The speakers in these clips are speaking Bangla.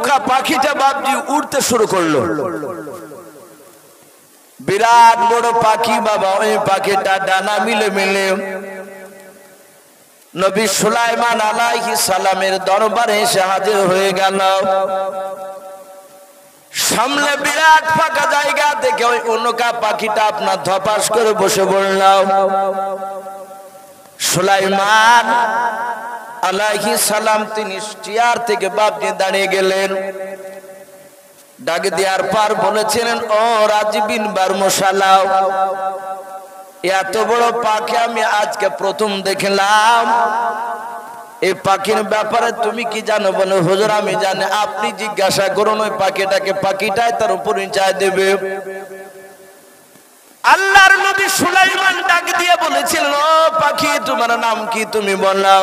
অনকা পাখিটা বাপজি উড়তে শুরু করলো। বিরাট বড় পাখি বাবা, ওই পাখিটা ডানা মিলে মিলে নবী সুলাইমান আলাইহিস সালামের দরবারে এসে হাজির হয়ে গেল। সামনে বিরাট ফাঁকা জায়গা থেকে ওই অনকা পাখিটা আপনার ধপাস করে বসে পড়ল। সুলাইমান আলাইহিস সালাম তিনি চেয়ার থেকে বাপজি দাঁড়িয়ে গেলেন। ডাক দেওয়ার পর বলেছিলেন, ও রাজিবিন বারমশালাও, এত বড় পাখি আমি আজকে প্রথম দেখলাম। এই পাখির ব্যাপারে তুমি কি জানো? বলে, হুজুর আমি জানি। আপনি জিজ্ঞাসা করুন ওই পাখিটাকে, পাখিটাই তার পরিচয় দেবে। আল্লাহর নবী সুলাইমান ডাক দিয়ে বলেছিলেন, ও পাখি তোমার নাম কি তুমি বলো।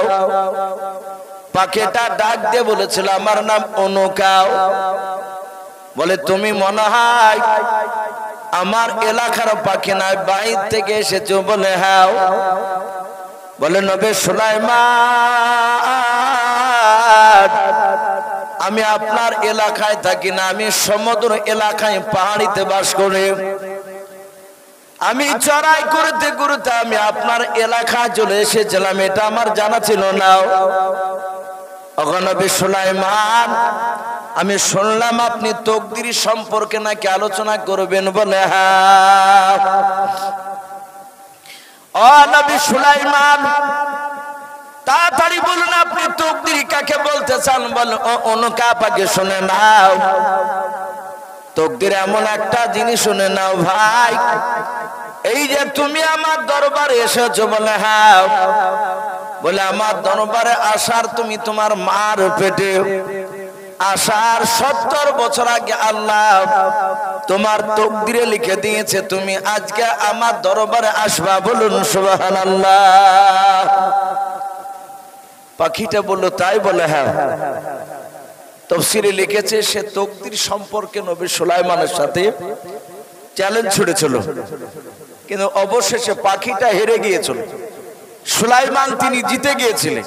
পাখিটা ডাক দিয়ে বলেছিল, আমার নাম অনকা। বলে, তুমি মনে হয় আমার এলাকার পাখি নয়, বাইরে থেকে এসেছো? বলে, হ্যাঁ। বলে, নবী সুলাইমান আমি আপনার এলাকায় থাকি না, আমি সমুদ্র এলাকায় পাহাড়িতে বাস করি। আমি চড়াই করতে করতে আমি আপনার এলাকায় চলে এসেছিলাম, এটা আমার জানা ছিল না। নবী সুলাইমান আমি শুনলাম আপনি তকদির সম্পর্কে নাকি আলোচনা করবেন। বলে, হ্যাঁ। ও নবী সুলাইমান তাড়াতাড়ি বলুন আপনি তকদির কাকে বলতে চান? বলে, ও অনকা পাখি শুনে নাও, তকদির এমন একটা জিনিস শুনে নাও ভাই। এই যে তুমি আমার দরবারে এসেছো। বলে, হ্যাঁ। বলে, আমার দরবারে আসার তুমি তোমার মার পেটে আসার 70 বছর আগে আল্লাহ তোমার তকদিরে লিখে দিয়েছে তুমি আজকে আমার দরবারে আসবা। বলুন সুবহানাল্লাহ। পাখিটা বলল, তাই? বলে, হ্যাঁ। তাফসীরে লিখেছে সে তকদির সম্পর্কে নবী সুলাইমানের সাথে চ্যালেঞ্জ ছুড়েছিল, কিন্তু অবশেষে পাখিটা হেরে গিয়েছিল। সুলাইমান তিনি জিতে গিয়েছিলেন।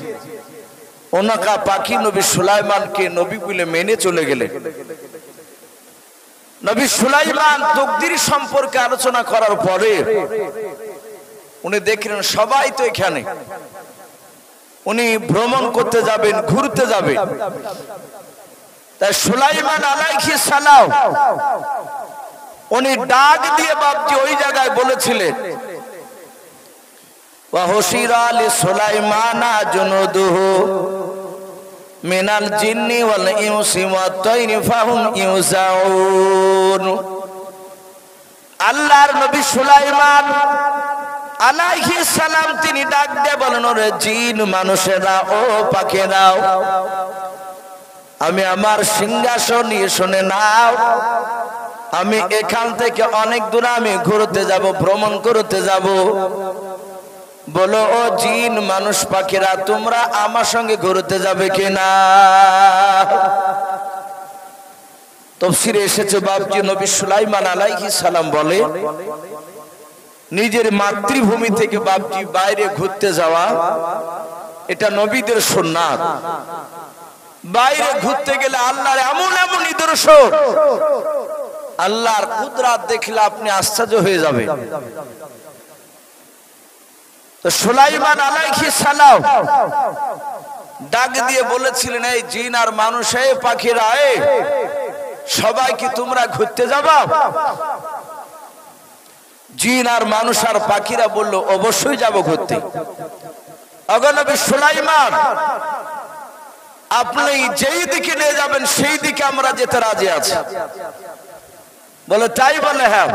অনকা পাখি নবী সুলাইমানকে নবী বলে মেনে চলে গেলেন। নবী সুলাইমান তকদির সম্পর্কে আলোচনা করার পরে উনি দেখলেন সবাই তো এখানে, উনি ভ্রমণ করতে যাবেন, ঘুরতে যাবেন। তাই সুলাইমান আলাইহিস সালাম উনি ডাক দিয়ে বাপজি ওই জায়গায় বলেছিলেন, ওয়াহুশিরা লিসুলাইমানা জুনুদুহু মিনাল জিন্নি ওয়াল ইনসি ওয়াত তায়রি ফাহুম ইউজাউন। আল্লাহর নবী সুলাইমান আলাইহিস সালাম তিনি ডাক দিয়ে বলেন, ওরে জিন মানুষেরা, ও পাখিরাও, আমি আমার সিংহাসন নিয়ে শুনে নাও। আমি এখান থেকে অনেক দূর আমি ঘুরতে যাব, ভ্রমণ করতে যাব। বলো, ও জিন মানুষ পাখিরা, তোমরা আমার সঙ্গে ঘুরতে যাবে কিনা? তাফসীরে এসেছে বাপজি নবী সুলাইমান আলাইহিস সালাম বলে, নিজের মাতৃভূমি থেকে বাপজি বাইরে ঘুরতে যাওয়া এটা নবীদের সুন্নাত। বাইরে ঘুরতে গেলে আল্লাহর এমন এমন নিদর্শন, আল্লাহর কুদরত দেখলে আপনি আশ্চর্য হয়ে যাবেন। তো সুলাইমান আলাইহিস সালাম ডাক দিয়ে বলেছিলেন, এই জিন আর মানুষ, এই পাখিরা, এই সবাই কি তোমরা ঘুরতে যাবা? জিন আর মানুষ আর পাখিরা বলল, অবশ্যই যাব ঘুরতে। নবী সুলাইমান আপনি যেই দিকে নিয়ে যাবেন সেই দিকে আমরা যেতে রাজি আছি। বলে, তাই? বলে, হ্যাঁ।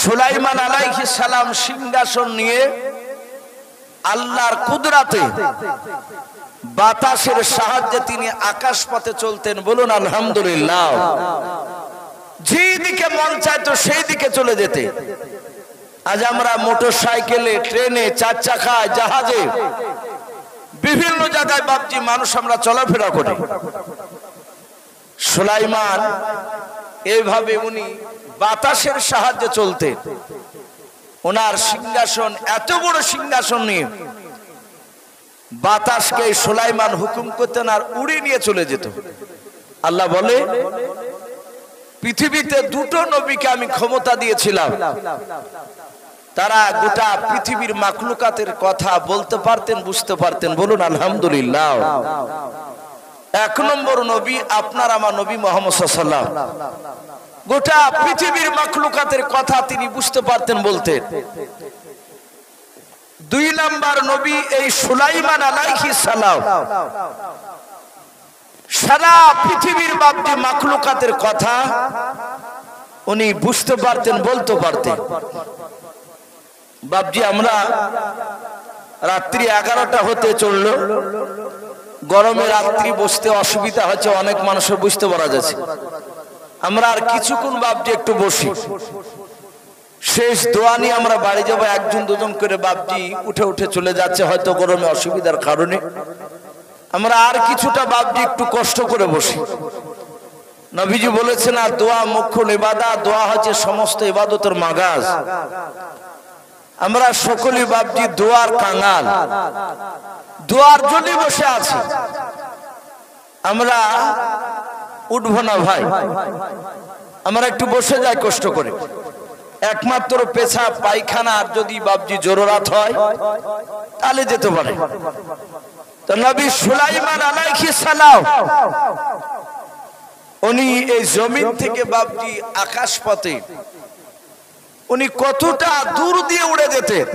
সুলাইমান আলাইহিস সালাম সিংহাসন নিয়ে আল্লাহর কুদরতে বাতাসের সাহায্যে তিনি আকাশ পথে চলতেন। বলুন আলহামদুলিল্লাহ। যেদিকে মন চাইতো সেই দিকে চলে যেতে। আজ আমরা মোটর সাইকেলে, ট্রেনে, চার চাকায়, জাহাজে বিভিন্ন জায়গায় বাপজি মানুষ আমরা চলাফেরা করি। সুলাইমান এইভাবে উনি বাতাসের সাহায্যে চলতেন। ওনার সিংহাসন, এত বড় সিংহাসন নিয়ে বাতাসকে সুলাইমান হুকুম করতেন আর উড়িয়ে নিয়ে চলে যেত। আল্লাহ বলে পৃথিবীতে দুটো নবীকে আমি ক্ষমতা দিয়েছিলাম, তারা গোটা পৃথিবীর মাখলুকাতের কথা বলতে পারতেন, বুঝতে পারতেন। বলুন আলহামদুলিল্লাহ। এক নম্বর নবী আপনার আমার নবী মুহাম্মদ সাল্লাল্লাহু আলাইহি ওয়াসাল্লাম, গোটা পৃথিবীর মাখলুকাতের কথা তিনি বুঝতে পারতেন, বলতেন। দুই নাম্বার নবী এই সুলাইমান আলাইহিস সালাম, সারা পৃথিবীর বাপজি মাখলুকাতের কথা উনি বুঝতে পারতেন, বলতে পারতেন। বাপজি আমরা রাত্রি 11টা হতে চললো, গরমে রাত্রি বসতে অসুবিধা হচ্ছে, অনেক মানুষের বুঝতে পারা যাচ্ছে। আমরা আর কিছুক্ষণ বাপজি একটু বসি, শেষ দোয়া নিয়ে আমরা বাড়ি যাবো। একজন দুজন করে বাপজি উঠে উঠে চলে যাচ্ছে, হয়তো গরমে অসুবিধার কারণে। আমরা আর কিছুটা বাপজি একটু কষ্ট করে বসি। নবীজি বলেছেন আর দোয়া মুখ্য ইবাদত, দোয়া হচ্ছে সমস্ত ইবাদতের মাগাজ। আমরা সকলে বাপজি দোয়ার কাঙাল, দোয়ার জন্য বসে আছি। আমরা উঠবো না ভাই, আমরা একটু বসে যাই কষ্ট করে। একমাত্র পেশাব পায়খানার যদি বাপজি জরুরত হয় তাহলে যেতে পারে। তো নবী সুলাইমান আলাইহিস সালাম উনি এই জমিন থেকে বাপজি আকাশ পথে উনি কতটা দূর দিয়ে উড়ে যেতেন।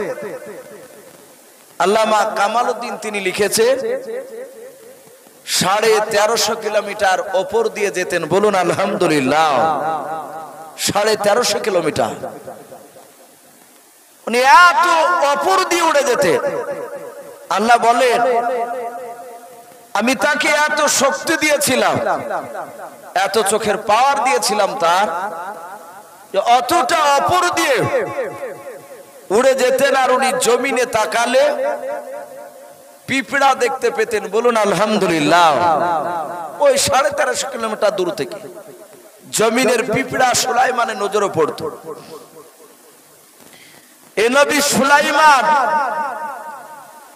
আল্লামা কামালউদ্দিন তিনি লিখেছেন 1350 কিলোমিটার ওপর দিয়ে যেতেন। বলুন আলহামদুলিল্লাহ। 1350 কিলোমিটার উনি এত ওপর দিয়ে উড়ে যেতেন। আল্লাহ বলেন আমি তাকে এত শক্তি দিয়েছিলাম, এত চোখের পাওয়ার দিয়েছিলাম তার, অতটা ওপর দিয়ে উড়ে যেতেন। আর উনি জমিনে তাকালে পিঁপড়া দেখতে পেতেন। বলুন আলহামদুলিল্লাহ। ওই 1350 কিলোমিটার দূর থেকে জমিনের পিঁপড়া সুলাইমানের নজরে পড়তো। এ নবী সুলাইমান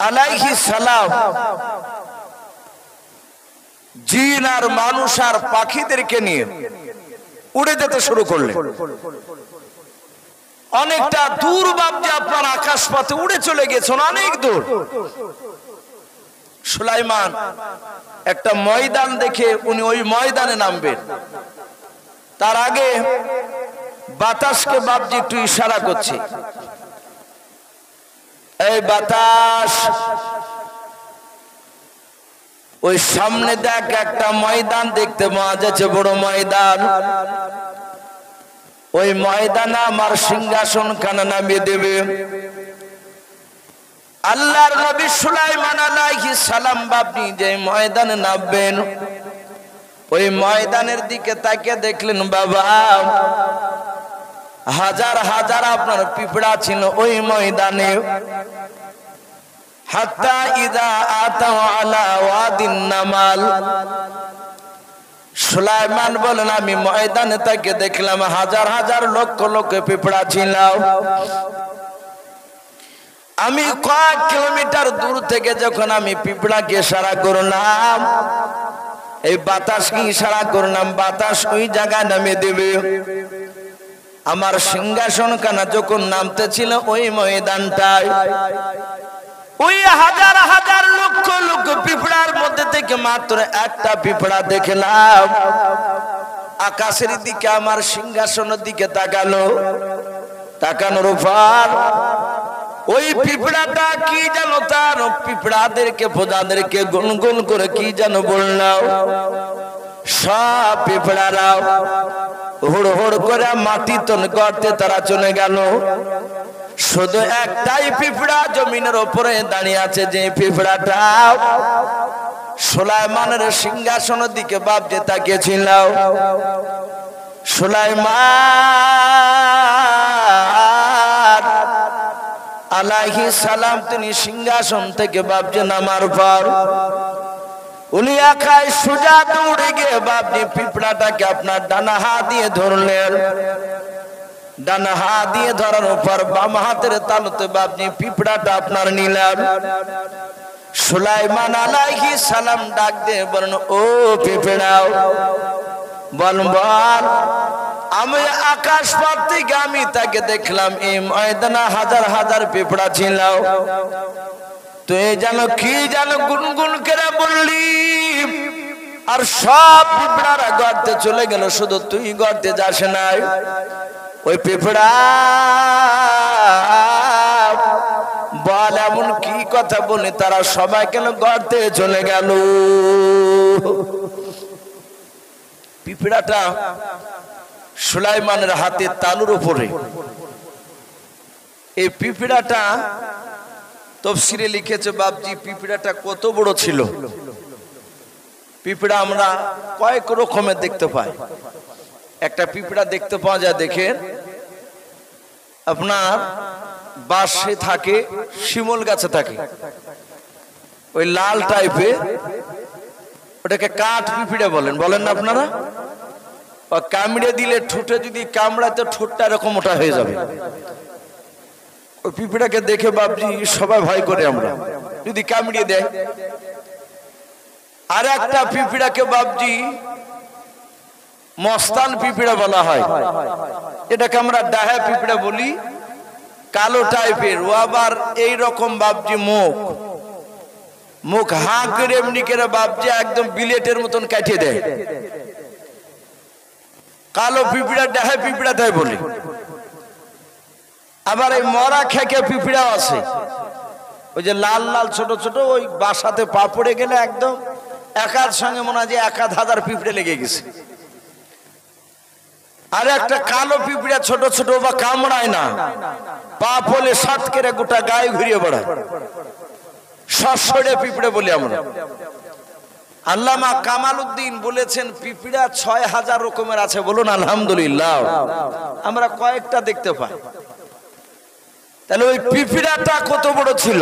আলাইহিস সালাম জিন আর মানুষ আর পাখিদেরকে নিয়ে উড়ে যেতে শুরু করলেন। অনেকটা দূর বাপজি আপনার আকাশ পথে উড়ে চলে গেছেন, অনেক দূর। সুলাইমান একটা ময়দান দেখে উনি ওই ময়দানে নামবেন। তার আগে বাতাসকে বাপজি একটু ইশারা করছে, এই বাতাস ওই সামনে দেখ একটা ময়দান দেখতে পাওয়া যাচ্ছে, বড় ময়দান। ওই ময়দানে আমার সিংহাসন খানা নামিয়ে দেবে। আল্লাহর নবী সুলাইমান আলাইহিস সালাম বাপনি যে ময়দানে নামবেন, ওই ময়দানের দিকে তাকিয়ে দেখলেন বাবা হাজার হাজার আপনার পিঁপড়া ছিল ওই ময়দানে। হাত্তা ইযা আতাও আলা ওয়াদিন নামাল, সুলাইমান বলেন আমি ময়দানে তাকে দেখলাম হাজার হাজার লক্ষ লক্ষ পিঁপড়া ছিল। আমি কয়েক কিলোমিটার দূর থেকে যখন আমি পিঁপড়াকে ইশারা করলাম, এই বাতাসকে ইশারা করলাম, বাতাস ওই জায়গায় নামে দেবে। আমার সিংহাসন খানা যখন নামতে ছিল ওই ময়দানটায়, ওই হাজার হাজার লক্ষ লক্ষ পিঁপড়ার মধ্যে থেকে মাত্র একটা পিঁপড়া দেখলাম আকাশের দিকে আমার সিংহাসনের দিকে তাকালো। তাকানোর পর ওই পিঁপড়াটা কি জানো, তার পিঁপড়াদেরকে প্রজাদেরকে গুনগুন করে কি জানো বললাম, সব পিঁপড়ারাও হুড় হুড় করে মাটি তন করতে তারা চলে গেল। শুধু একটাই পিঁপড়া জমিনের উপরে দাঁড়িয়ে আছে, যে পিঁপড়াটা সুলাইমানের সিংহাসনের দিকে বাপ যে তাকিয়েছিল। সুলাইমান আলাইহিস সালাম তিনি সিংহাসন থেকে বাপ যে নামার পর উনি একাই সোজা দৌড়ে গিয়ে বাপনি পিঁপড়াটাকে আপনার ডানা হাত দিয়ে ধরলেন। ডানা হাত দিয়ে ধরার পর বাম হাতের তালুতে বাপনি পিঁপড়াটা আপনার নিলেন। সুলাইমান আলাইহিস সালাম ডাক দিয়ে বলেন, ও পিঁপড়াও, বল বল। আমি আকাশ পথ থেকে আমি তাকে দেখলাম, এই ময়দানে হাজার হাজার পিঁপড়া ছিল। তুই জানো কি জানো গুনগুন করে বললি, আর সব পিঁপড়ারা গর্তে চলে গেল, শুধু তুই গর্তে যাস নাই। ওই পিঁপড়া বল এমন কি কথা বলে তারা সবাই কেন গর্তে চলে গেল? পিঁপড়াটা সুলাইমানের হাতে তালুর উপরে। এই পিঁপড়াটা তফসিরে লিখেছে বাপজি, পিঁপড়াটা কত বড় ছিল। পিঁপড়া আমরা কয়েক রকমের দেখতে পাই। একটা পিঁপড়া দেখতে পাওয়া যায়, দেখেন আপনার বাঁশে থাকে, শিমুল গাছে থাকে, ওই লাল টাইপের, ওটাকে কাঠ পিঁপড়া বলেন, বলেন না আপনারা? কামড়ে দিলে ঠোঁটে যদি কামড়ায় তো ঠোঁটটা এরকম মোটা হয়ে যাবে। ওই পিঁপড়াকে দেখে বাপজি সবাই ভয় করে আমরা, যদি কামড়িয়ে দেয়। আর একটা পিঁপড়াকে বাপজি মস্তান পিঁপড়া বলা হয়, এটাকে আমরা ডাহা পিঁপড়া বলি, কালো টাইপের। ও আবার এইরকম বাপজি মুখ হাঁ করে এমনি করে বাপজি একদম বিলেটের মতন কাটিয়ে দেয়। কালো পিঁপড়া ডাহা পিঁপড়া তাই বলি। আবার এই মরা খেকে পিঁপড়াও আছে, ওই যে লাল লাল ছোট ছোট, ওই বাসাতে পা পড়ে গেলে একদম একার সঙ্গে মনে হয় যে 1000 পিঁপড়ে লেগে গেছে। আর একটা কালো পিঁপড়া ছোট ছোট, বা কামড়ায় না, পা ফলে সাত করে গোটা গায়ে ঘুরিয়ে বেড়ায়, সরসরে পিঁপড়ে বলি আমরা। আল্লামা কামাল উদ্দিন বলেছেন পিঁপড়া 6000 রকমের আছে, বলুন আলহামদুলিল্লাহ। আমরা কয়েকটা দেখতে পাই। তাহলে ওই পিঁপড়াটা কত বড় ছিল?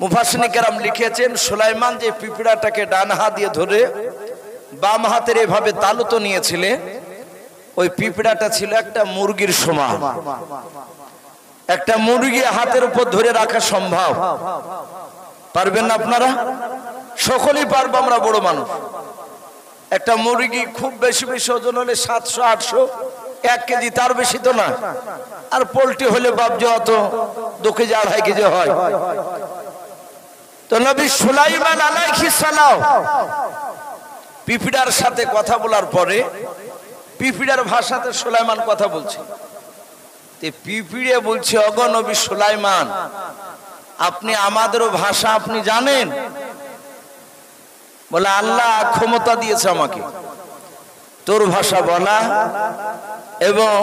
মুফাসসিরিনে কেরাম লিখেছেন, সুলাইমান যে পিঁপড়াটাকে ডান হাত দিয়ে ধরে বাম হাতের এভাবে তালুতো নিয়েছিলেন, ওই পিঁপড়াটা ছিল একটা মুরগির সমান। একটা মুরগি হাতের উপর ধরে রাখা সম্ভব? পারবেন না আপনারা? সকলেই পারবো, আমরা বড় মানুষ। একটা মুরগি খুব বেশি বেশি ওজন হলে 700-800, 1 কেজি, তার বেশি তো না। আর পোল্ট্রি হলে বাপজি অত 2 কেজি 2.5 কেজি হয়। তো নবী সুলাইমান আলাইহিস সালাম পিঁপড়ার সাথে কথা বলার পরে পিঁপড়ার ভাষাতে সুলাইমান কথা বলছে। পিঁপড়ে বলছে, ওগো নবী সুলাইমান, আপনি আমাদেরও ভাষা আপনি জানেন? বলে, আল্লাহ ক্ষমতা দিয়েছে আমাকে তোর ভাষা বলা এবং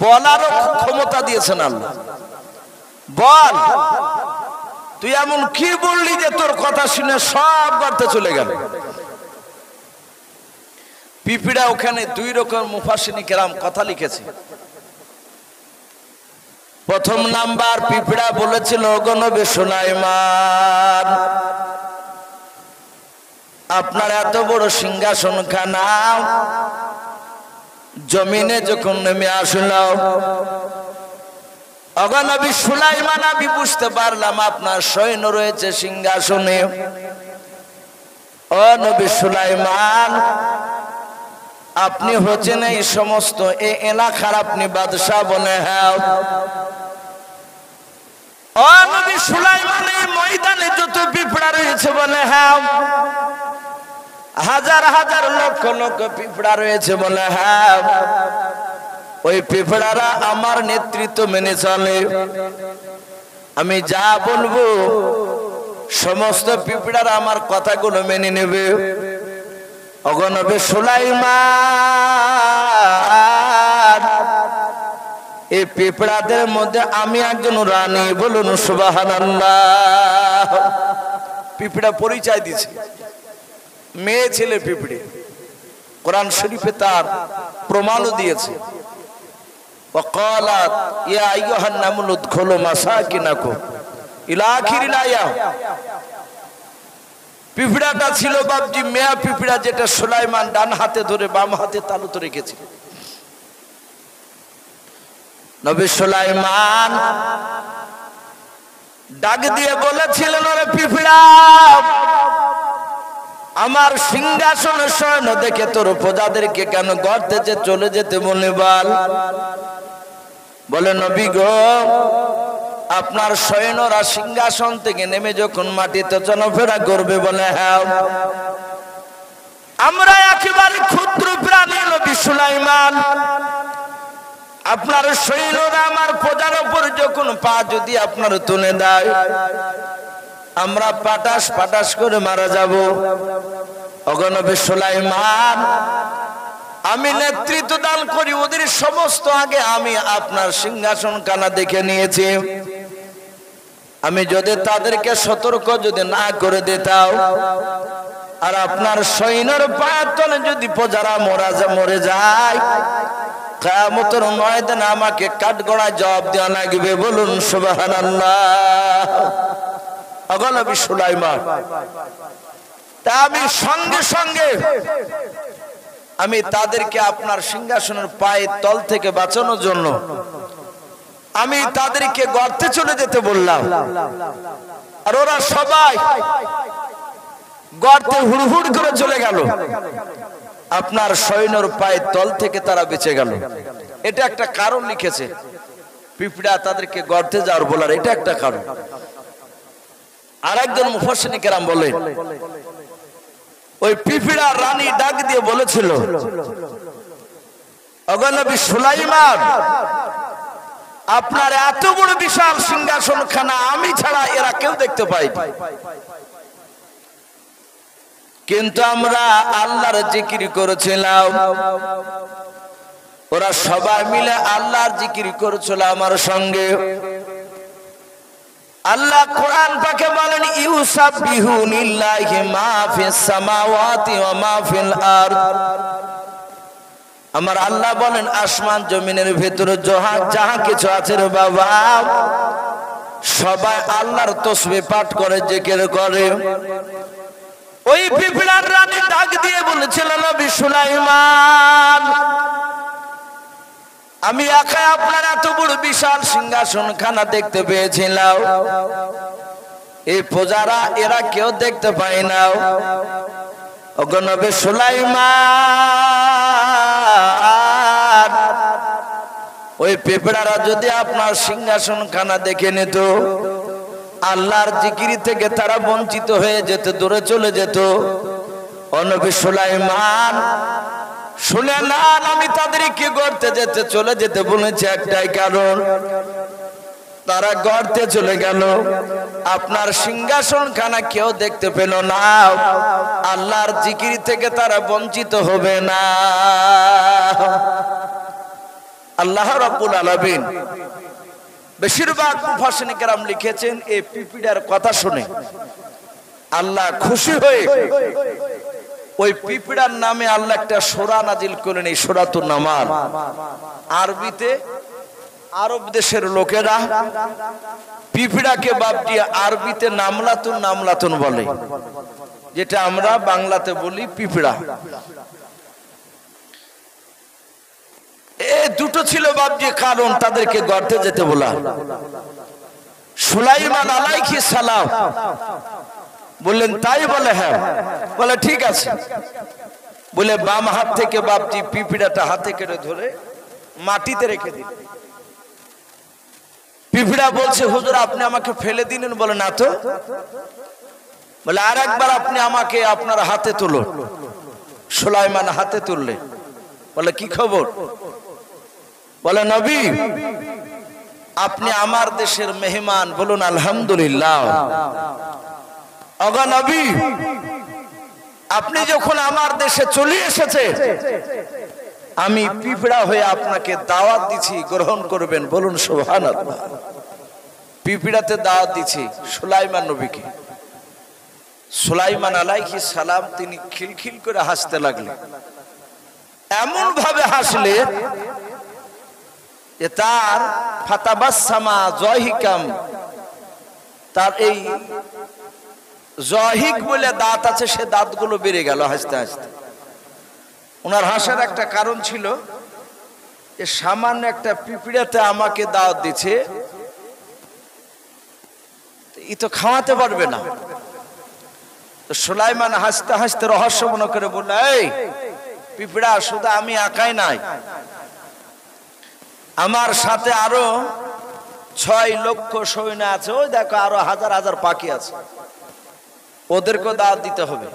বলারও ক্ষমতা দিয়েছেন আল্লাহ। বল, তুই এমন কি বললি যে তোর কথা শুনে সব গর্তে চলে গেল? পিঁপড়া ওখানে 2 রকম মুফাসসিরিনে কেরাম কথা লিখেছে। প্রথম নাম্বার, পিঁপড়া বলেছিল, ওগো নবী সুলাইমান, আপনার এত বড় সিংহাসন খানা জমিনে যখন নেমে আসলো, ওগো নবী সুলাইমান, আমি বুঝতে পারলাম আপনার সৈন্য রয়েছে সিংহাসনে। ও নবী সুলাইমান, আপনি হচ্ছেন এই সমস্ত এই এলাকার আপনি বাদশাহ বলে? হ্যাঁ। ও নবী সুলাইমান, এই ময়দানে যত পিঁপড়া রয়েছে বলে? হ্যাঁ। হাজার হাজার লক্ষ লক্ষ পিঁপড়া রয়েছে বলে? হ্যাঁ। ওই পিঁপড়ারা আমার নেতৃত্ব মেনে চলে, আমি যা বলবো সমস্ত পিঁপড়ারা আমার কথাগুলো মেনে নেবে। ওগো নবী সুলাইমান, এই পিঁপড়াদের মধ্যে আমি একজন রানী, বলুন সুবহানাল্লাহ। পিঁপড়া পরিচয় দিছে, মেয়ে ছেলে পিঁপড়ে, কোরআন শরীফে তার প্রমাণও দিয়েছে। ওয়াকালাত ইয়া আইয়ুহান নামলু উদখুলু মাসাকিনাকুম ইলা আখিরিল আয়া। পিঁপড়াটা ছিল বাপজি মেয়া পিঁপড়া, যেটা সুলাইমান ডান হাতে ধরে বাম হাতে তালুতে রেখেছিল। নবী সুলাইমান ডাক দিয়ে বলেছিলেন, ওরে পিঁপড়া, আমার সিংহাসনে শয়ন দেখে তোর প্রজাদেরকে কেন গর্তে যে চলে যেতে বলে বল? বলে, নবী গো, আপনার সৈন্যরা সিংহাসন থেকে নেমে যখন মাটিতে চলাফেরা করবে, বলে হ্যাঁ, আমরা একেবারে ক্ষুদ্র প্রাণী নবী সুলাইমান, আপনার সৈন্যরা আমার প্রজার উপর যখন পা যদি আপনার তুলে দেয়, আমরা পাটাস পাটাস করে মারা যাব। ওগো নবী সুলাইমান, আমি নেতৃত্ব দান করি, ওদের সমস্ত আগে আমি আপনার সিংহাসন খানা দেখে নিয়েছি। আমি যদি তাদেরকে সতর্ক যদি না করে দিতাম, আর আপনার সৈন্যের পায়ের তলে যদি প্রজারা মরে যায়, কিয়ামতের ময়দানে আমাকে কাঠগড়ায় জবাব দেওয়া লাগবে। বলুন সুবহানাল্লাহ। ওগো নবী সুলাইমান, তা আমি সঙ্গে সঙ্গে আমি তাদেরকে আপনার সিংহাসনের পায়ের তল থেকে বাঁচানোর জন্য আমি তাদেরকে গর্তে চলে যেতে বললাম, আর ওরা সবাই গর্তে হুড়হুড় করে চলে গেল। আপনার সৈন্যর পায়ের তল থেকে তারা বেঁচে গেল। এটা একটা কারণ লিখেছে, পিঁপড়া তাদেরকে গর্তে যাওয়ার বলার এটা একটা কারণ। আর একজন মুফাসসির কেরাম বলেন, ওই পিঁপড়া রানী ডাক দিয়ে বলেছিল, ওগো নবী সুলাইমান, আপনার এত বড় বিশাল সিংহাসন খানা আমি ছাড়া এরা কেউ দেখতে পায়নি, কিন্তু আমরা আল্লাহর জিকির করেছিলাম, ওরা সবাই মিলে আল্লাহর জিকির করেছিল আমার সঙ্গে। আল্লাহ কোরআন পাকে বলেন, ইউসাব্বিহুনিল্লাহি মা ফিস সামাওয়াতি ওয়া মা ফিল আরদ। আমার আল্লাহ বলেন, আসমান জমিনের ভেতরে যাহা কিছু আছে রে বাবা, সবাই আল্লাহর তাসবিহ পাঠ করে, জিকির করে। ওই পিঁপড়ার রানী ডাক দিয়ে বলেছিল, নবী সুলাইমান, আমি একা আপনার এত বড় বিশাল সিংহাসন খানা দেখতে পেয়েছিলাম, এই প্রজারা এরা কেউ দেখতে পায় না। ওগো নবী সুলাইমান, ওই পিঁপড়ারা যদি আপনার সিংহাসন খানা দেখে নিত, আল্লাহর জিকির থেকে তারা বঞ্চিত হয়ে যেত, দূরে চলে যেত। ও নবী সুলাইমান, শুনে না, আমি তাদেরকে গর্তে যেতে চলে যেতে বলেছি একটাই কারণ, তারা গর্তে চলে গেল, আপনার সিংহাসন খানা কেউ দেখতে পেল না, আল্লাহর জিকির থেকে তারা বঞ্চিত হবে না। আল্লাহ রাব্বুল আলামিন বেশিরভাগ মুফাসসিরিন কেরাম লিখেছেন, এই পিঁপড়ার কথা শুনে আল্লাহ খুশি হয়ে ওই পিঁপড়ার নামে আল্লাহ একটা সূরা নাজিল করলেন, এই সূরাতুন নামাল। আরবিতে আরব দেশের লোকেরা পিঁপড়াকে বাদ দিয়ে আরবিতে নামলাতুন নামলাতুন বলে, যেটা আমরা বাংলাতে বলি পিঁপড়া। এই দুটো ছিল বাবজি কারণ তাদেরকে গর্তে যেতে বলা। সুলাইমান আলাইহিস সালাম বললেন, তাই? বলে হ্যাঁ। বলে ঠিক আছে। বলে বাম হাত থেকে বাবজি পিঁপড়াটা হাতে কেটে ধরে মাটিতে রেখে দিন। পিঁপড়া বলছে, হুজুর আপনি আমাকে ফেলে দিলেন? বলে না তো। বলে আর একবার আপনি আমাকে আপনার হাতে তুলুন। সুলাইমান হাতে তুললে। বলে কি খবর? বলে নবী, আপনি আমার দেশের মেহমান, বলুন আলহামদুলিল্লাহ। ওগো নবী, আপনি যখন আমার দেশে চলে এসেছে, আমি পিঁপড়া হয়ে আপনাকে দাওয়াত দিচ্ছি, গ্রহণ করবেন, বলুন সুবহানাল্লাহ। পিঁপড়াতে দাওয়াত দিচ্ছি সুলাইমান নবীকে। সুলাইমান আলাইহিস সালাম তিনি খিলখিল করে হাসতে লাগলেন। এমন ভাবে হাসলে যে তার ফাতাবাসসামা জহিকাম, তার এই জহিক বলে দাঁত আছে, সে দাঁতগুলো বেড়ে গেল হাসতে হাসতে। ওনার হাসার একটা কারণ ছিল যে সামান্য একটা পিঁপড়াতে আমাকে দাওয়াত দিচ্ছে, ই তো খাওয়াতে পারবে না। তো সুলাইমান হাসতে হাসতে রহস্য মনে করে বলল, এই পিঁপড়া, শুধু আমি একাই নাই, আমার সাথে আরো 6 লক্ষ সৈন্য আছে, ওই দেখো আরো হাজার হাজার পাখি আছে, ওদেরকে দাওয়াত দিতে হবে।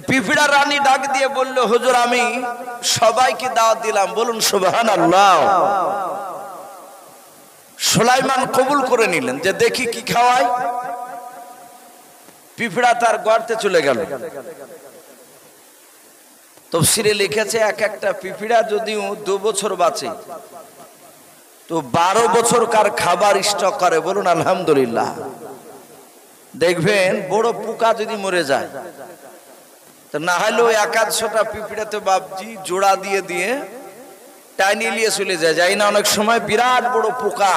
পিঁপড়া রানী ডাক দিয়ে বলল, হুজুর আমি সবাইকে দাওয়াত দিলাম, বলুন সুবহানাল্লাহ। সুলাইমান কবুল করে নিলেন যে দেখি কি খাওয়ায়। পিঁপড়া তার গর্তে চলে গেল। তাফসীরে লিখেছে এক একটা পিঁপড়া যদিও 2 বছর বাঁচে, তো 12 বছর কার খাবার স্টক করে, বলুন আলহামদুলিল্লাহ। দেখবেন বড় পোকা যদি মরে যায়, তো না হলেও 1-100টা পিঁপড়াতে বাপজি জোড়া দিয়ে দিয়ে টাইনি নিয়ে চলে যায়, যাই না অনেক সময় বিরাট বড় পোকা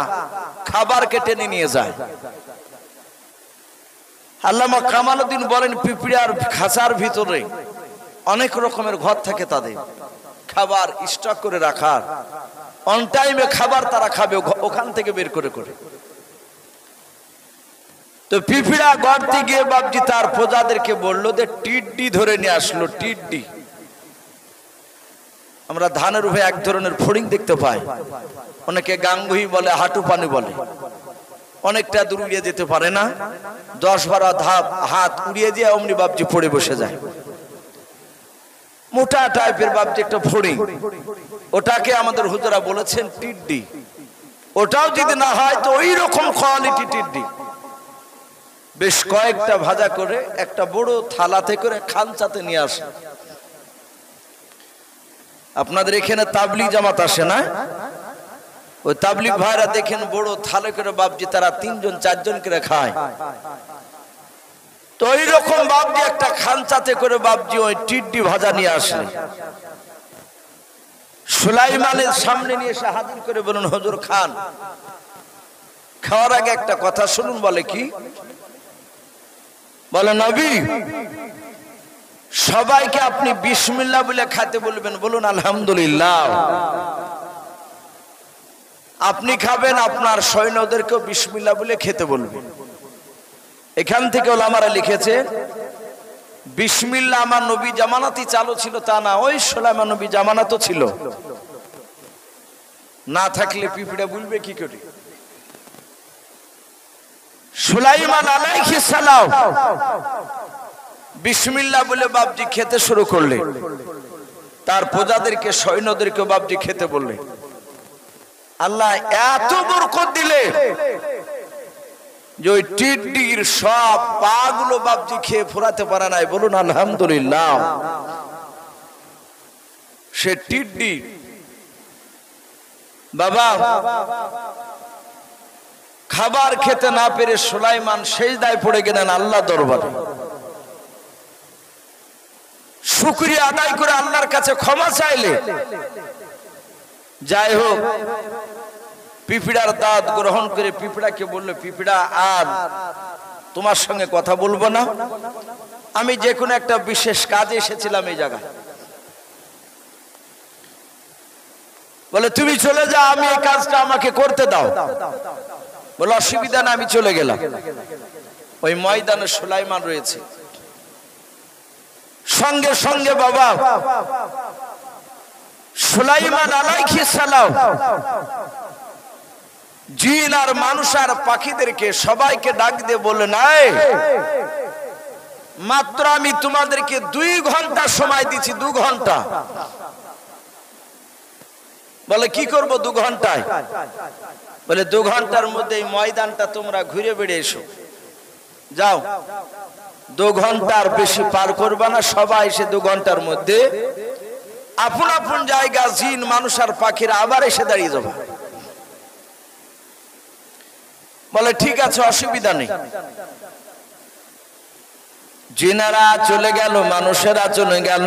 খাবারকে টেনে নিয়ে যায়। আল্লামা কামালউদ্দিন বলেন, পিঁপড়ার খাঁচার ভিতরে অনেক রকমের ঘর থাকে, তাদের খাবার স্টক করে রাখার, অন টাইমে খাবার তারা খাবে ওখান থেকে বের করে করে। তো পিঁপড়া গর্তে গিয়ে বাপজি তার প্রজাদেরকে বললো যে টিড্ডি ধরে নিয়ে আসলো। টিড্ডি আমরা ধানের উপরে এক ধরনের ফড়িং দেখতে পাই, অনেকে গাঙ্গুই বলে, হাঁটু পানি বলে, অনেকটা দূর উড়িয়ে যেতে পারে না, 10-12 ধাপ হাত উড়িয়ে দিয়ে অমনি বাপজি পড়ে বসে যায়। মোটা টাইপের বাপজি একটা ফড়িং, ওটাকে আমাদের হুজুরা বলেছেন টিড্ডি। ওটাও যদি না হয় তো ওই রকম কোয়ালিটি টিড্ডি, বেশ কয়েকটা ভাজা করে একটা বড় থালাতে করে খানচাতে নিয়ে আসে। আপনাদের এখানে তাবলিগ জামাত আসে না, ওই তাবলিগ ভাইরা দেখেন বড় থালে করে বাপজি তারা 3-4 করে খায়। তো ওই রকম বাপজি একটা খানচাতে করে বাপজি ওই টিড্ডি ভাজা নিয়ে আসে। সুলাইমানের সামনে নিয়ে এসে হাজির করে বলুন, হুজুর খান। খাওয়ার আগে একটা কথা শুনুন, বলে কি? বলে নবী, সবাইকে আপনি বিসমিল্লাহ বলে খেতে বলবেন, বলুন আলহামদুলিল্লাহ। আপনি খাবেন, আপনার সৈন্যদেরকেও বিসমিল্লাহ বলে খেতে বলবেন। এখান থেকে ওলামারা লিখেছে, বিসমিল্লাহ আমার নবী জামানাতই চালু ছিল তা না, ওই সুলাইমান নবী জামানাতও ছিল, না থাকলে পিঁপড়া বলবে কি করে? সুলাইমান আলাইহিস সালাম বিসমিল্লাহ বলে বাপজি খেতে শুরু করলে, তার প্রজাদেরকে সৈন্যদেরকে বাপজি খেতে বললে। আল্লাহ এত বরকত দিলে যে ওই টিড্ডির সব পাগুলো বাপজি খেয়ে ফুরাতে পারে নাই, বলুন আলহামদুলিল্লাহ। সে টিড্ডি বাবা খাবার খেতে না পেরে সুলাইমান সেজদায় পড়ে গেলেন আল্লাহ দরবারে, শুকরিয়া আদায় করে আল্লাহর কাছে ক্ষমা চাইলে। যাই হোক, পিঁপড়ার দাঁত গ্রহণ করে পিঁপড়াকে বলল, পিঁপড়া আর তোমার সঙ্গে কথা বলবো না, আমি যে কোনো একটা বিশেষ কাজে এসেছিলাম এই জায়গায়। বলে তুমি চলে যাও, আমি এই কাজটা আমাকে করতে দাও। বলে অসুবিধা না, আমি চলে গেলাম। ওই ময়দানে সুলাইমান রয়েছে, সঙ্গে সঙ্গে বাবা সুলাইমান আলাইহিস সালাম জিন আর মানুষ আর পাখিদেরকে সবাইকে ডাক দিয়ে বলে, নাই মাত্র আমি তোমাদেরকে 2 ঘন্টা সময় দিচ্ছি, 2 ঘন্টা। বলে কি করব 2 ঘন্টায়? বলে 2 ঘন্টার মধ্যে এই ময়দানটা তোমরা ঘুরে বেড়ে এসো, যাও। 2 ঘন্টার বেশি পার করবা না, সবাই এসে 2 ঘন্টার মধ্যে আপন আপন জায়গা জিন মানুষ আর পাখিরা আবার এসে দাঁড়িয়ে যাবে। বলে ঠিক আছে, অসুবিধা নেই। জিনেরা চলে গেল, মানুষেরা চলে গেল।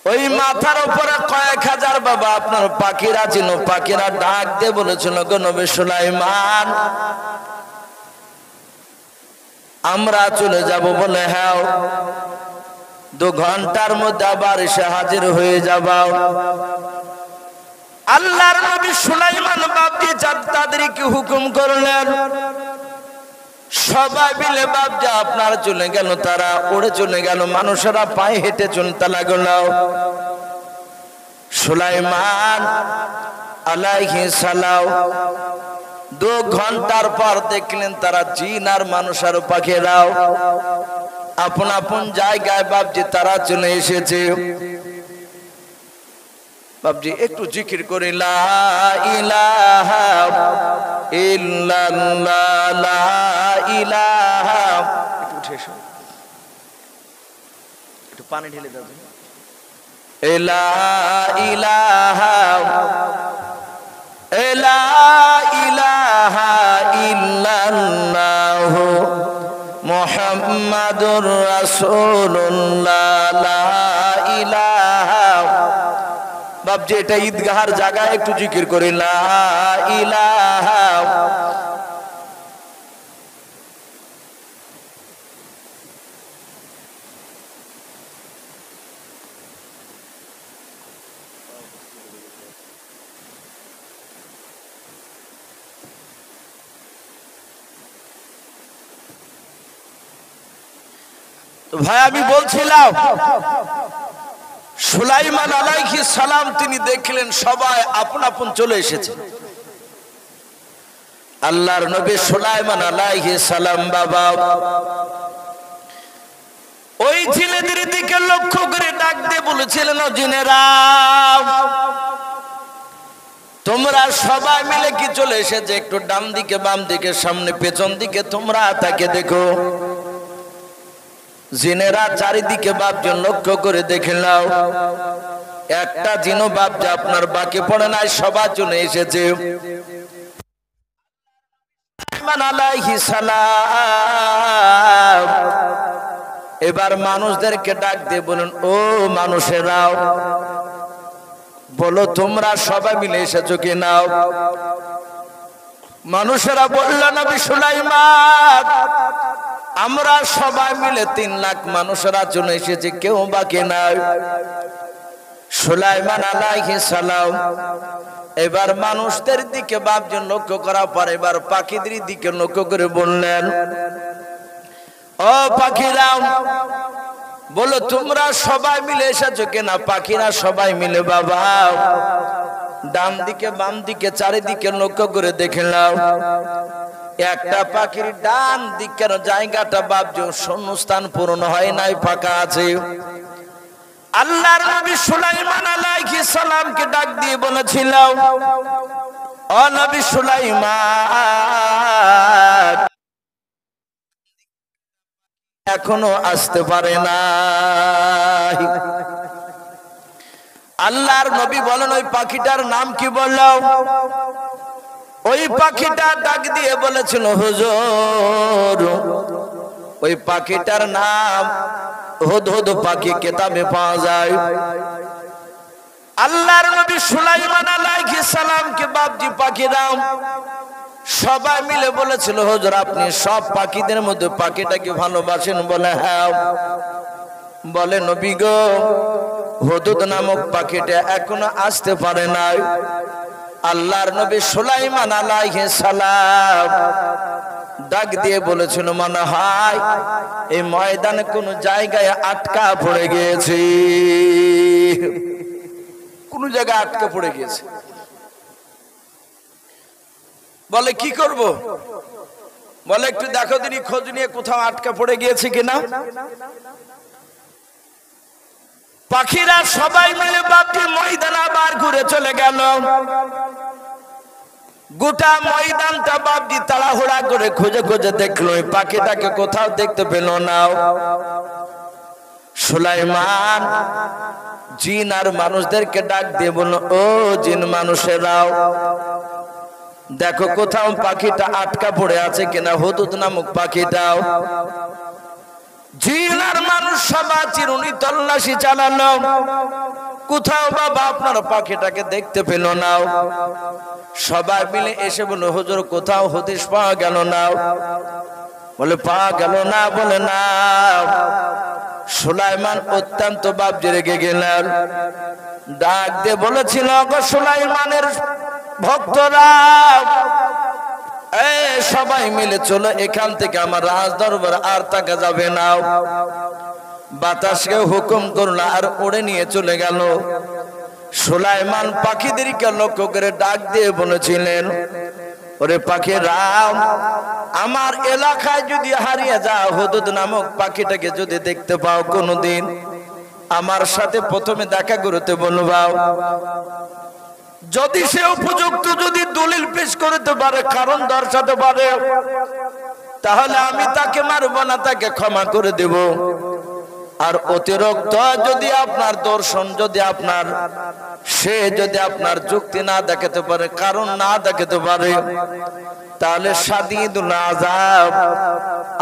ওই মাথার উপরে কয়েক হাজার বাবা আপনার পাখিরা ছিল, পাখিরা ডাক দিয়ে বলেছিল, গো নবী সুলাইমান আমরা চলে যাব। বলে হ্যাঁ, 2 ঘন্টার মধ্যে আবার এসে হাজির হয়ে যাবা। আল্লাহর নবী সুলাইমান বাপজি তাদেরকে হুকুম করলেন, সবাই মিলে বাপজি আপনার চলে গেল, তারা উড়ে চলে গেল, মানুষেরা পায়ে হেঁটে চলতে লাগলো। সুলাইমান আলাইহিস সালাম 2 ঘন্টার পর দেখলেন তারা জিন আর মানুষ আর পাখিরাও আপন আপন জায়গায় বাপজি তারা চলে এসেছে। বাপজি একটু জিকির করে লা ইলাহা ইল্লাল্লাহ, লা ইলাহা, একটু উঠে এসো, একটু পানি ঢেলে দাও। লা ইলাহা লা ইলাহা ইল্লাল্লাহ মুহাম্মাদুর রাসূলুল্লাহ, লা ইলাহা। বাপজি এটা ঈদগাহর জায়গায় একটু জিকির করে লা ইলাহা। তো ভাই আমি বলছিলাম সুলাইমান আলাইহিস সালাম তিনি দেখলেন সবাই আপন আপন চলে এসেছে। আল্লাহর নবী সুলাইমান আলাইহিস সালাম বাবা ওই জিনেদের দিকে লক্ষ্য করে ডাক দিয়ে বলেছিলেন, ও জিনেরা তোমরা সবাই মিলে কি চলে এসেছে? একটু ডান দিকে বাম দিকে সামনে পেছন দিকে তোমরা তাকে দেখো। জিনেরা চারিদিকে বাপজন লক্ষ্য করে দেখে নাও, একটা জিনও বাপজা আপনার বাকি পড়ে নাই, সবার জন্য এসেছে। আলাইহিস সালাম এবার মানুষদেরকে ডাক দিয়ে বলুন, ও মানুষেরাও বলো তোমরা সবাই মিলে এসেছো কি নাও? মানুষেরা বলল, নবী সুলাইমান আমরা সবাই মিলে 3 লাখ মানুষেরা জন্য এসেছে, কেউ বাকি নাই। সুলাইমান আলাইহিস সালাম এবার মানুষদের দিকে বাপজন লক্ষ্য করার পর এবার পাখিদের দিকে লক্ষ্য করে বললেন, ও পাখিরা বলো তোমরা সবাই মিলে এসেছো কিনা? পাখিরা সবাই মিলে বাবা ডান দিকে বাম দিকে চারিদিকে লক্ষ্য করে দেখে নাও, একটা পাখির ডান দিকের জায়গাটা বাপজি শূন্যস্থান পূরণ হয় নাই, ফাঁকা আছে। আল্লাহর নবী সুলাইমান আলাইহিস সালামকে ডাক দিয়ে বলেছিল, ও নবী সুলাইমান এখনো আসতে পারে না। আল্লাহর নবী বলেন, ওই পাখিটার নাম কি বললো? ওই পাখিটা ডাক দিয়ে বলেছিল, হুজুর ওই পাখিটার নাম হুদহুদ পাখি, কিতাবে পাওয়া যায়। আল্লাহর নবী সুলাইমান আলাইহিস সালামকে বাপজি পাখিরা সবাই মিলে বলেছিল, হুজুর আপনি সব পাখিদের মধ্যে পাখিটাকে ভালোবাসেন? বলে হ্যাঁ। বলে নবী গো হুদহুদ নামক পাখিটা এখনো আসতে পারে নাই। আল্লাহর নবী সুলাইমান আলাইহিস সালাম ডাক দিয়ে বলেছিল, মনে হয় এই ময়দানে কোন জায়গায় আটকা পড়ে গিয়েছে, কোন জায়গায় আটকা পড়ে গিয়েছে। বলে কি করব? বলে একটু দেখো দিনই খোঁজ নিয়ে কোথাও আটকা পড়ে গিয়েছে কিনা। পাখিরা সবাই মিলে বাপটি ময়দান আবার ঘুরে চলে গেল। গোটা ময়দানটা বাপজি তাড়াহুড়া করে খুঁজে খুঁজে দেখলো, ওই পাখিটাকে কোথাও দেখতে পেল না। সুলাইমান জিন আর মানুষদেরকে ডাক দিয়ে বলল, ও জিন মানুষেরাও দেখো কোথাও পাখিটা আটকা পড়ে আছে কিনা, হুদহুদ নামক পাখিটাও। জিন আর মানুষ সবাই চিরুনি তল্লাশি চালালো, কোথাও বাবা আপনার পাখিটাকে দেখতে পেল না। সবাই মিলে এসে বলল, হুজুর কোথাও হদিস পাওয়া গেল না। বলে পাওয়া গেল না? বলে না, সুলাইমান অত্যন্ত বাপজি রেগে গেলেন। ডাক দিয়ে বলেছিল, গো সুলাইমানের ভক্তরা, সবাই মিলে চলো এখান থেকে, আমার রাজ দরবার আর থাকা যাবে না। বাতাসকে হুকুম করলো আর উড়ে নিয়ে চলে গেল। সুলাইমান পাখিদেরকে লক্ষ্য করে ডাক দিয়ে বলেছিলেন, ওরে পাখিরা, আমার এলাকায় যদি হারিয়ে যাও, হুদুদ নামক পাখিটাকে যদি দেখতে পাও কোনোদিন, আমার সাথে প্রথমে দেখা করতে বলবা। যদি সে উপযুক্ত যদি দলিল পেশ করতে পারে, কারণ দর্শাতে পারে, তাহলে আমি তাকে মারবো না, তাকে ক্ষমা করে দেব। আর অতিরিক্ত যদি আপনার দর্শন, যদি আপনার সে যদি আপনার যুক্তি না দেখাতে পারে, কারণ না দেখাতে পারে, তাহলে শাদীদুল আযাব,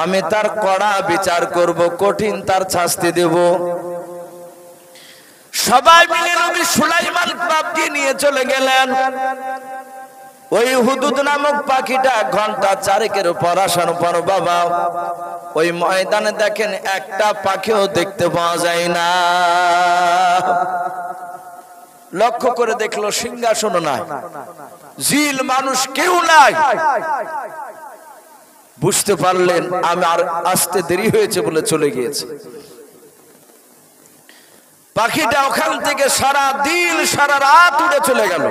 আমি তার কড়া বিচার করব, কঠিন তার শাস্তি দেব। সবাই মিলে নবী সুলাইমান বাপকে নিয়ে চলে গেলেন। ওই হুদুদ নামক পাখিটা ঘন্টা চারেকের পর আসার পর বাবা ওই ময়দানে দেখেন একটা পাখিও দেখতে পাওয়া যায় না। লক্ষ্য করে দেখলো সিংহাসন নাই, জিল মানুষ কেউ নাই। বুঝতে পারলেন আমার আসতে দেরি হয়েছে বলে চলে গিয়েছে। পাখিটা ওখান থেকে সারা দিন সারা রাত উড়ে চলে গেল।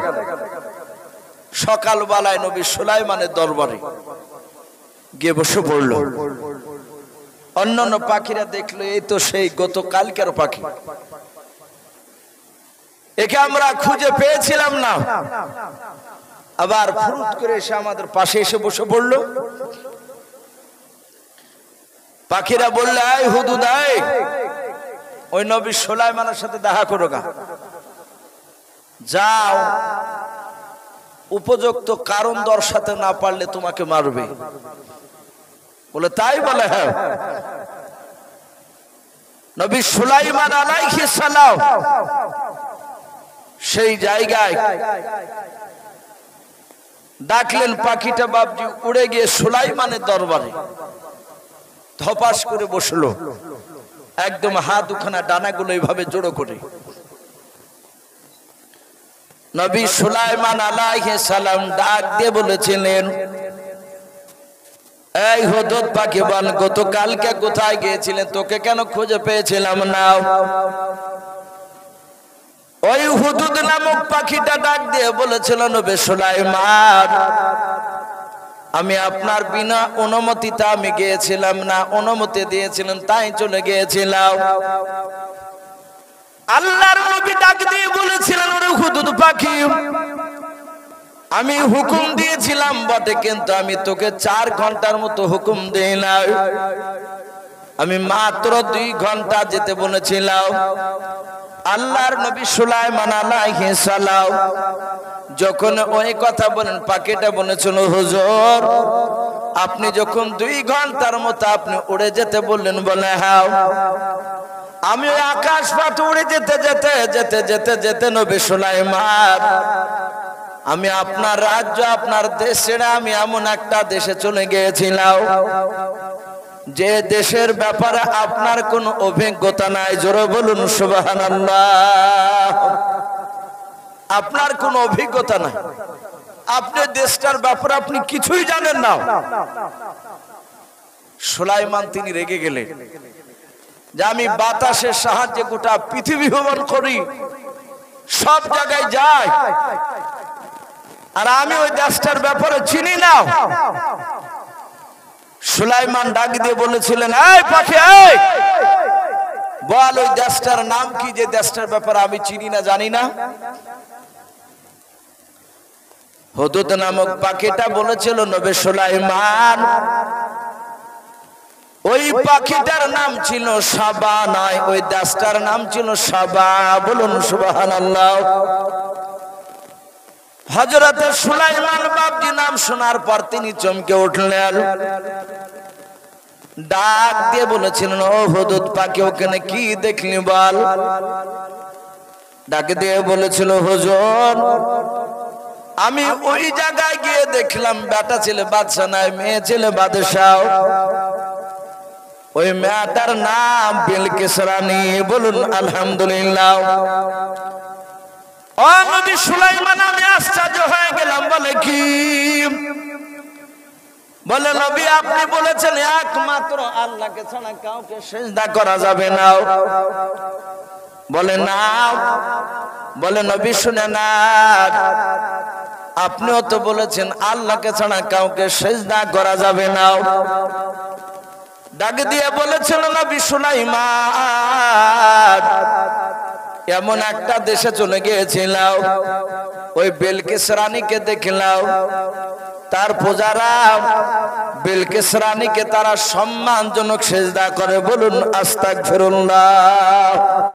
সকালবেলায় নবী সুলাইমানের দরবারে গিয়ে বসে পড়ল। অন্যান্য পাখিরা দেখলো এই তো সেই গতকালকের পাখি, একে আমরা খুঁজে পেয়েছিলাম না। আবার ফুরুত করে এসে আমাদের পাশে এসে বসে পড়ল। পাখিরা বললে, এই হুদুদ, ওই নবী সুলাইমানের সাথে দেখা করো গা, যাও, উপযুক্ত কারণ দর্শাতে না পারলে তোমাকে মারবে। বলে তাই? বলে হ্যাঁ। নবী সুলাইমান আলাইহিস সালাম সেই জায়গায় ডাকলেন। পাখিটা বাপজি উড়ে গিয়ে সুলাইমানের দরবারে ধপাস করে বসলো, একদম হাত দুখানা ডানাগুলো এইভাবে জোড়ো করে। নবী সুলাইমান আলাইহিস সালাম ডাক দিয়ে বলেছিলেন, এই হুদুদ পাখি বল, গতকালকে কোথায় গিয়েছিলেন? তোকে কেন খুঁজে পেয়েছিলাম না? ওই হুদুদ নামক পাখিটা ডাক দিয়ে বলেছিল, নবী সুলাইমান, আমি আপনার বিনা অনুমতিতে আমি গিয়েছিলাম না, অনুমতি দিয়েছিলেন তাই চলে গিয়েছিলাম। আল্লাহর নবী ডাক দিয়ে বলেছিলেন, ওরে হুদুদ পাখি, আমি হুকুম দিয়েছিলাম বটে, কিন্তু আমি তোকে 4 ঘন্টার মতো হুকুম দেই না, আমি মাত্র 2 ঘন্টা যেতে বলেছিলাম। আল্লাহর নবী সুলাইমান আলাইহিস সালাম যখন ওই কথা বলেন, পাখিটা বলেছিল, হুজুর, আপনি যখন 2 ঘন্টার মতো আপনি উড়ে যেতে বললেন, বলে হ্যাঁ, আমি ওই আকাশ পথে উড়ে যেতে যেতে যেতে যেতে যেতে নবী সুলাইমান, আমি আপনার রাজ্য আপনার দেশ ছেড়ে আমি এমন একটা দেশে চলে গিয়েছিলাম যে দেশের ব্যাপারে আপনার কোনো অভিজ্ঞতা নাই। জোরে বলুন সুবহানাল্লাহ। আপনার কোনো অভিজ্ঞতা নাই, আপনি দেশটার ব্যাপারে আপনি কিছুই জানেন না। সুলাইমান তিনি রেগে গেলেন যে আমি বাতাসের সাহায্যে গোটা পৃথিবী ভ্রমণ করি, সব জায়গায় যাই, আর আমি ওই দেশটার ব্যাপারে চিনি না। সুলাইমান ডাক দিয়ে বলেছিলেন, এই পাখি, এই বল, ওই দেশটার নাম কি, যে দেশটার ব্যাপারে আমি চিনি না, জানি না? হুদুদ নামক পাখিটা বলেছিল, নবী সুলাইমান, ওই পাখিটার নাম ছিল সাবা, নয়, ওই দেশটার নাম ছিল সাবা। বলুন সুবহানাল্লাহ। হযরত সুলাইমান বাপজি নাম শোনার পর তিনি চমকে উঠলেন, ডাক দিয়ে বলেছিলেন, ও হুদুদ পাখি, ওখানে কি দেখলি বল? ডাক দিয়ে বলেছিল, হুজুর, আমি ওই জায়গায় গিয়ে দেখলাম বেটা ছেলে বাদশা নাই, মেয়ে ছেলে বাদশাহ। ওই মেয়েটার নাম বিলকিস রানী। বলুন আলহামদুলিল্লাহ। ও নবী সুলাইমান, আমি আশ্চর্য হয়ে গেলাম। বলে কি? বলে নবী আপনি বলেছেন একমাত্র আল্লাহকে ছাড়া কাউকে সিজদা করা যাবে না। বলে না। বলে নবী শুনে না, আপনিও তো বলেছেন আল্লাহকে ছাড়া কাউকে সিজদা করা যাবে না। ডাক দিয়ে বলেছিল নবী সুলাইমান, এমন একটা দেশে চলে গিয়েছিলাম, ওই বিলকিস রানীকে দেখলাম, তার প্রজারা বিলকিস রানীকে তারা সম্মানজনক সিজদা করে। বলুন আস্তাগফিরুল্লাহ।